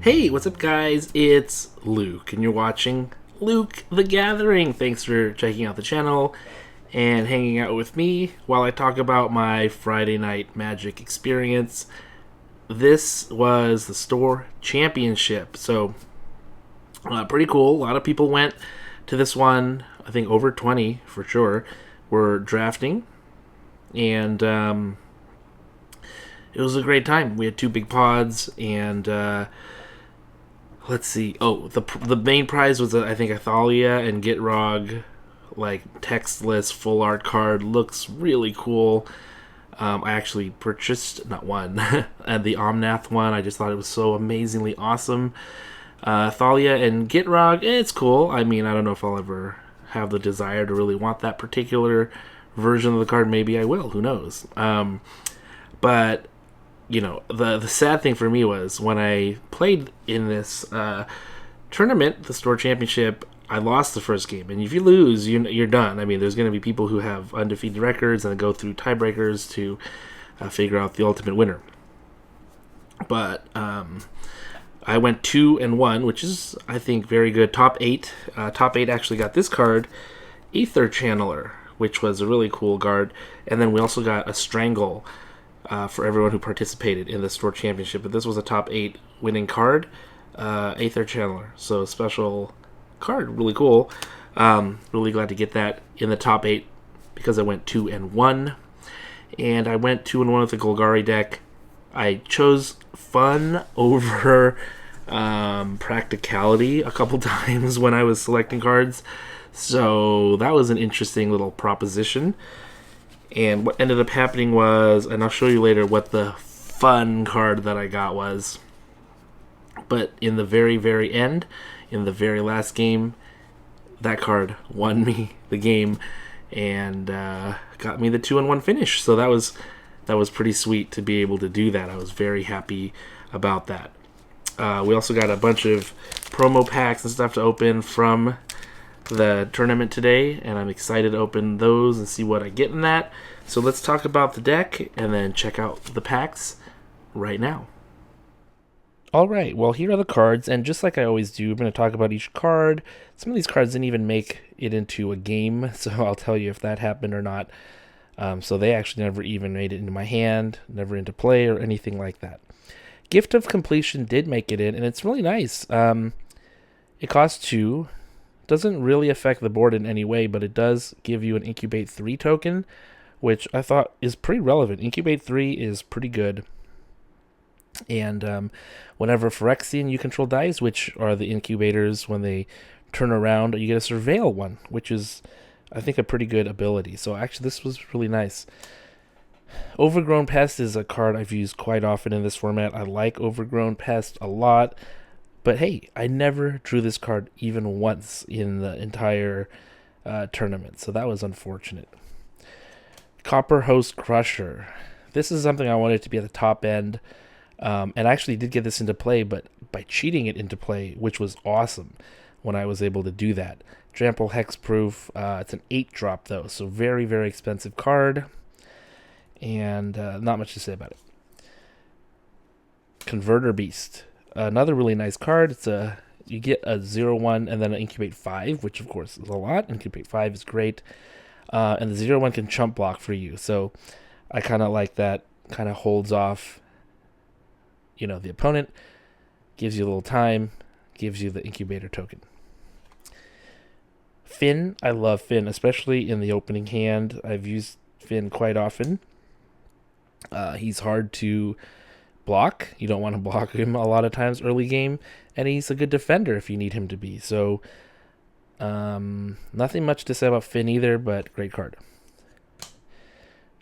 Hey, what's up, guys? It's Luke, and you're watching Luke the Gathering. Thanks for checking out the channel and hanging out with me while I talk about my Friday night Magic experience. This was the store championship, so pretty cool. A lot of people went to this one. I think over 20 for sure were drafting, and it was a great time. We had two big pods, and let's see. Oh, the main prize was I think a Thalia and Gitrog, like textless full art card. Looks really cool. I actually purchased not one, and the Omnath one. I just thought it was so amazingly awesome. Thalia and Gitrog, it's cool. I mean, I don't know if I'll ever have the desire to really want that particular version of the card. Maybe I will. Who knows? But you know, the sad thing for me was when I played in this tournament, the store championship, I lost the first game. And if you lose, you're done. I mean, there's going to be people who have undefeated records and go through tiebreakers to figure out the ultimate winner. But I went 2-1, which is, I think, very good. Top 8. Top 8 actually got this card, Aether Channeler, which was a really cool card. And then we also got a Strangle for everyone who participated in the store championship. But this was a top 8 winning card, Aether Channeler. So special card, really cool. Really glad to get that in the top 8 because I went 2-1. And I went 2-1 with the Golgari deck. I chose fun over practicality a couple times when I was selecting cards. So that was an interesting little proposition. And what ended up happening was, and I'll show you later what the fun card that I got was. But in the very, very end, in the very last game, that card won me the game and got me the 2-1 finish. So that was pretty sweet to be able to do that. I was very happy about that. We also got a bunch of promo packs and stuff to open from the tournament today, and I'm excited to open those and see what I get in that. So let's talk about the deck and then check out the packs right now. Alright, well, here are the cards, and just like I always do, I'm going to talk about each card. Some of these cards didn't even make it into a game, so I'll tell you if that happened or not. So they actually never even made it into my hand, never into play or anything like that. Gift of Completion did make it in, and it's really nice. It costs 2. Doesn't really affect the board in any way, but it does give you an Incubate 3 token, which I thought is pretty relevant. Incubate 3 is pretty good. And whenever Phyrexian you control dies, which are the incubators, when they turn around, you get a Surveil one, which is, I think, a pretty good ability. So actually this was really nice. Overgrown Pest is a card I've used quite often in this format. I like Overgrown Pest a lot. But hey, I never drew this card even once in the entire tournament, so that was unfortunate. Copper Host Crusher. This is something I wanted to be at the top end, and I actually did get this into play, but by cheating it into play, which was awesome when I was able to do that. Trample Hexproof. It's an 8-drop, though, so very, very expensive card, and not much to say about it. Converter Beast. Another really nice card. It's you get a 0-1 and then an Incubate 5, which of course is a lot. Incubate 5 is great. And the 0-1 can chump block for you. So I kind of like that. Kind of holds off, the opponent. Gives you a little time. Gives you the Incubator token. Finn. I love Finn, especially in the opening hand. I've used Finn quite often. He's hard to block. You don't want to block him a lot of times early game, and he's a good defender if you need him to be. So nothing much to say about Finn either, but great card.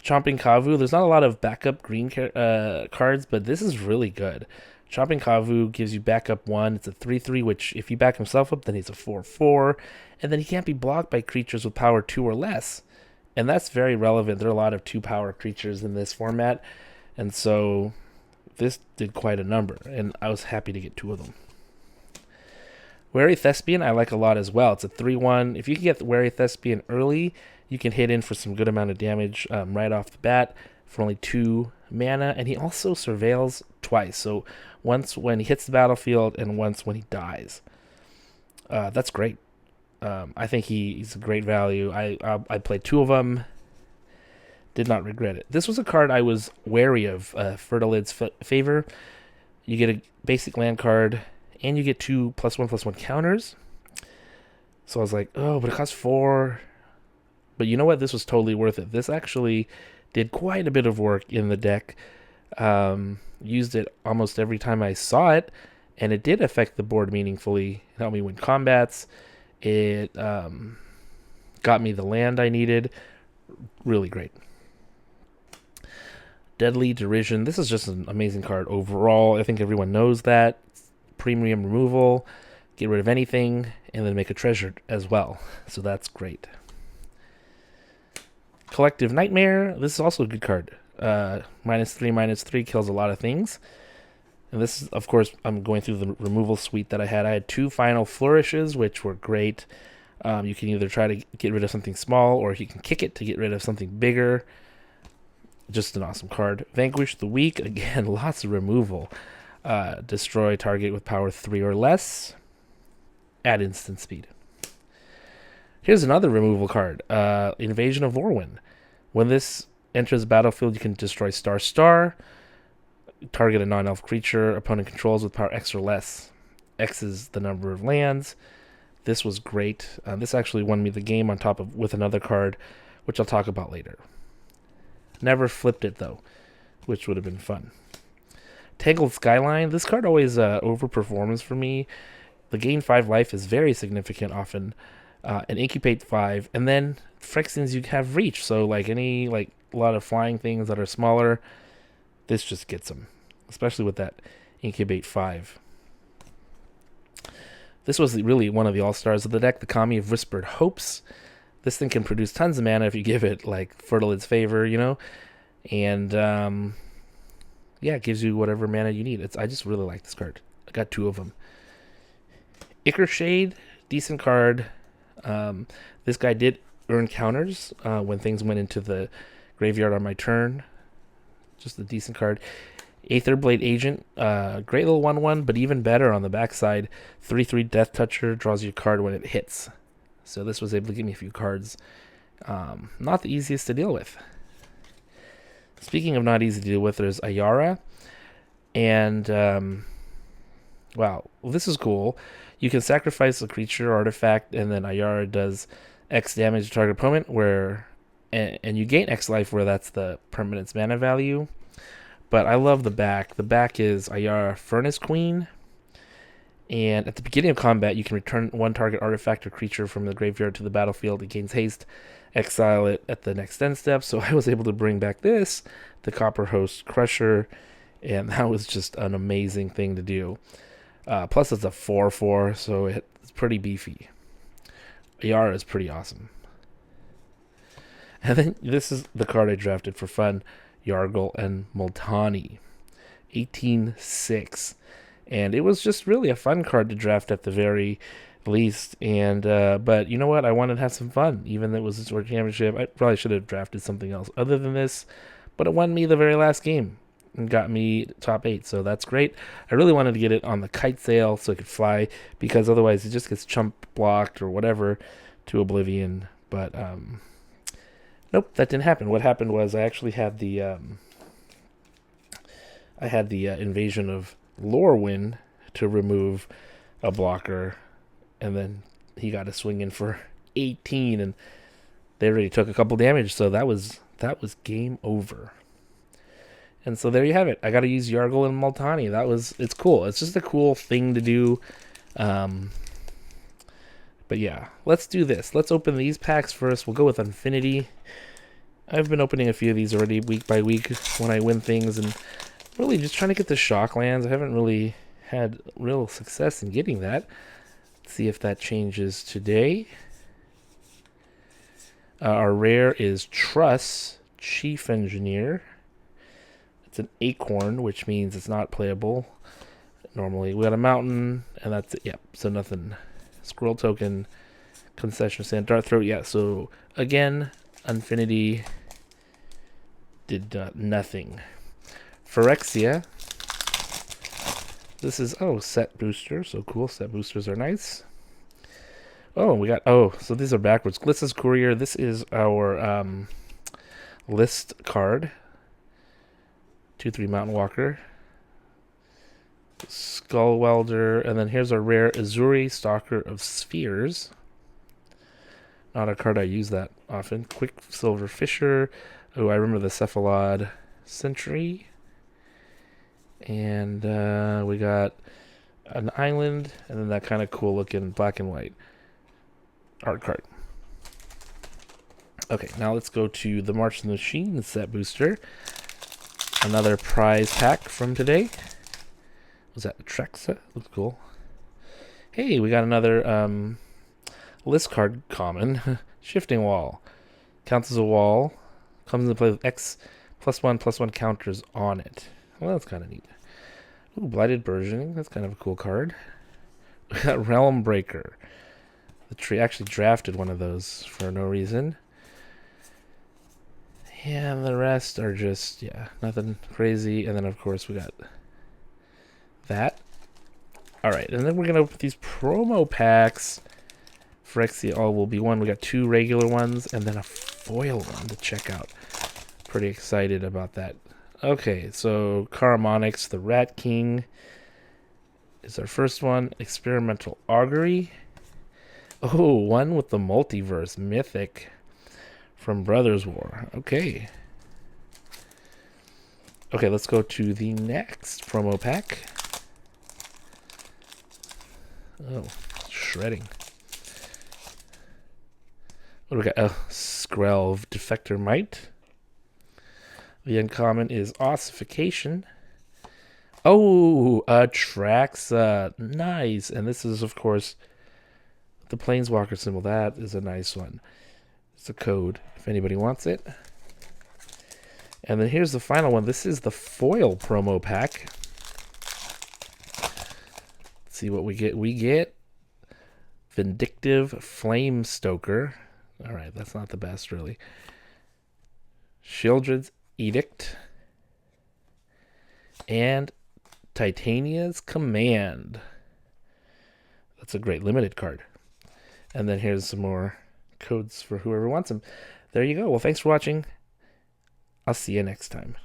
Chomping Kavu. There's not a lot of backup green cards, but this is really good. Chomping Kavu gives you backup 1. It's a 3/3, which if you back himself up, then he's a 4/4, and then he can't be blocked by creatures with power 2 or less, and that's very relevant. There are a lot of 2-power creatures in this format, and so this did quite a number, and I was happy to get 2 of them. Wary Thespian I like a lot as well. It's a 3/1. If you can get the Wary Thespian early, you can hit in for some good amount of damage right off the bat for only 2 mana, and he also surveils twice. So once when he hits the battlefield and once when he dies. That's great. I think he's a great value. I played 2 of them. Did not regret it. This was a card I was wary of. Fertilid's Favor. You get a basic land card, and you get 2 +1/+1 counters. So I was like, oh, but it costs 4. But you know what? This was totally worth it. This actually did quite a bit of work in the deck. Used it almost every time I saw it, and it did affect the board meaningfully. It helped me win combats. It got me the land I needed. Really great. Deadly Derision. This is just an amazing card overall. I think everyone knows that. Premium removal. Get rid of anything, and then make a treasure as well. So that's great. Collective Nightmare. This is also a good card. -3/-3 kills a lot of things. And this is, of course, I'm going through the removal suite that I had. I had 2 Final Flourishes, which were great. You can either try to get rid of something small, or you can kick it to get rid of something bigger. Just an awesome card. Vanquish the Weak. Again, lots of removal. Destroy target with power 3 or less. Add instant speed. Here's another removal card. Invasion of Lorwyn. When this enters the battlefield, you can destroy ***. Target a non-elf creature opponent controls with power X or less. X is the number of lands. This was great. This actually won me the game on top of with another card, which I'll talk about later. Never flipped it though, which would have been fun. Tangled Skyline. This card always overperforms for me. The gain 5 life is very significant often. And incubate 5, and then Phyrexians you have reach. So like a lot of flying things that are smaller, this just gets them, especially with that incubate 5. This was really one of the all-stars of the deck, the Kami of Whispered Hopes. This thing can produce tons of mana if you give it like Fertilid's Favor, and it gives you whatever mana you need. I just really like this card. I got 2 of them. Ichor Shade, decent card. This guy did earn counters when things went into the graveyard on my turn. Just a decent card. Aetherblade Agent, great little 1/1, but even better on the backside. 3/3 Death Toucher, draws you a card when it hits. So this was able to give me a few cards. Not the easiest to deal with. Speaking of not easy to deal with, there's Ayara. And, wow, this is cool. You can sacrifice a creature or artifact, and then Ayara does X damage to target opponent, and you gain X life where that's the permanent's mana value. But I love the back. The back is Ayara Furnace Queen. And at the beginning of combat, you can return 1 target artifact or creature from the graveyard to the battlefield. It gains haste. Exile it at the next end step. So I was able to bring back the Copperhost Crusher. And that was just an amazing thing to do. Plus it's a 4/4, so it's pretty beefy. Ayara is pretty awesome. And then this is the card I drafted for fun. Yargle and Multani. 18/6. And it was just really a fun card to draft at the very least. And but you know what? I wanted to have some fun. Even though it was a Sword Championship, I probably should have drafted something else other than this. But it won me the very last game and got me top 8. So that's great. I really wanted to get it on the kite sail so it could fly, because otherwise it just gets chump blocked or whatever to oblivion. But nope, that didn't happen. What happened was I actually had the Invasion of Lorwyn to remove a blocker, and then he got a swing in for 18, and they already took a couple damage, so that was game over. And so there you have it. I got to use Yargle and Multani. It's cool. It's just a cool thing to do. But yeah, let's do this. Let's open these packs first. We'll go with Infinity. I've been opening a few of these already week by week when I win things, and really just trying to get the shock lands. I haven't really had real success in getting that. Let's see if that changes today. Our rare is Truss, Chief Engineer. It's an Acorn, which means it's not playable normally. We got a Mountain, and that's it. Yep, so nothing. Scroll Token, Concession Stand, Dart Throat. Yeah, so again, Infinity did nothing. Phyrexia. This is, oh, set booster. So cool. Set boosters are nice. Oh, we got, oh, so these are backwards. Glitza's Courier. This is our list card. 2/3 Mountain Walker. Skull Welder. And then here's our rare Azuri Stalker of Spheres. Not a card I use that often. Quicksilver Fisher. Oh, I remember the Cephalod Sentry. And we got an island, and then that kind of cool looking black and white art card. Okay, now let's go to the March of the Machine set booster. Another prize pack from today. Was that Trexa? Looks cool. Hey, we got another list card common. Shifting Wall. Counts as a wall. Comes into play with X +1/+1 counters on it. Well, that's kind of neat. Ooh, Blighted Burgeoning. That's kind of a cool card. We got Realm Breaker. The tree actually drafted one of those for no reason. Yeah, and the rest are just, yeah, nothing crazy. And then, of course, we got that. All right, and then we're going to open these promo packs. Phyrexia All will be one. We got 2 regular ones and then a foil one to check out. Pretty excited about that. Okay, so Karamonix, the Rat King, is our first one. Experimental Augury. Oh, one with the Multiverse Mythic from Brothers War. Okay. Okay, let's go to the next promo pack. Oh, shredding. What do we got? Oh, Skrelv Defector Might. The uncommon is Ossification. Oh, Atraxa. Nice. And this is, of course, the Planeswalker symbol. That is a nice one. It's a code if anybody wants it. And then here's the final one. This is the foil promo pack. Let's see what we get. We get Vindictive Flame Stoker. All right, that's not the best, really. Sheoldred's Edict. And Titania's Command. That's a great limited card. And then here's some more codes for whoever wants them. There you go. Well, thanks for watching. I'll see you next time.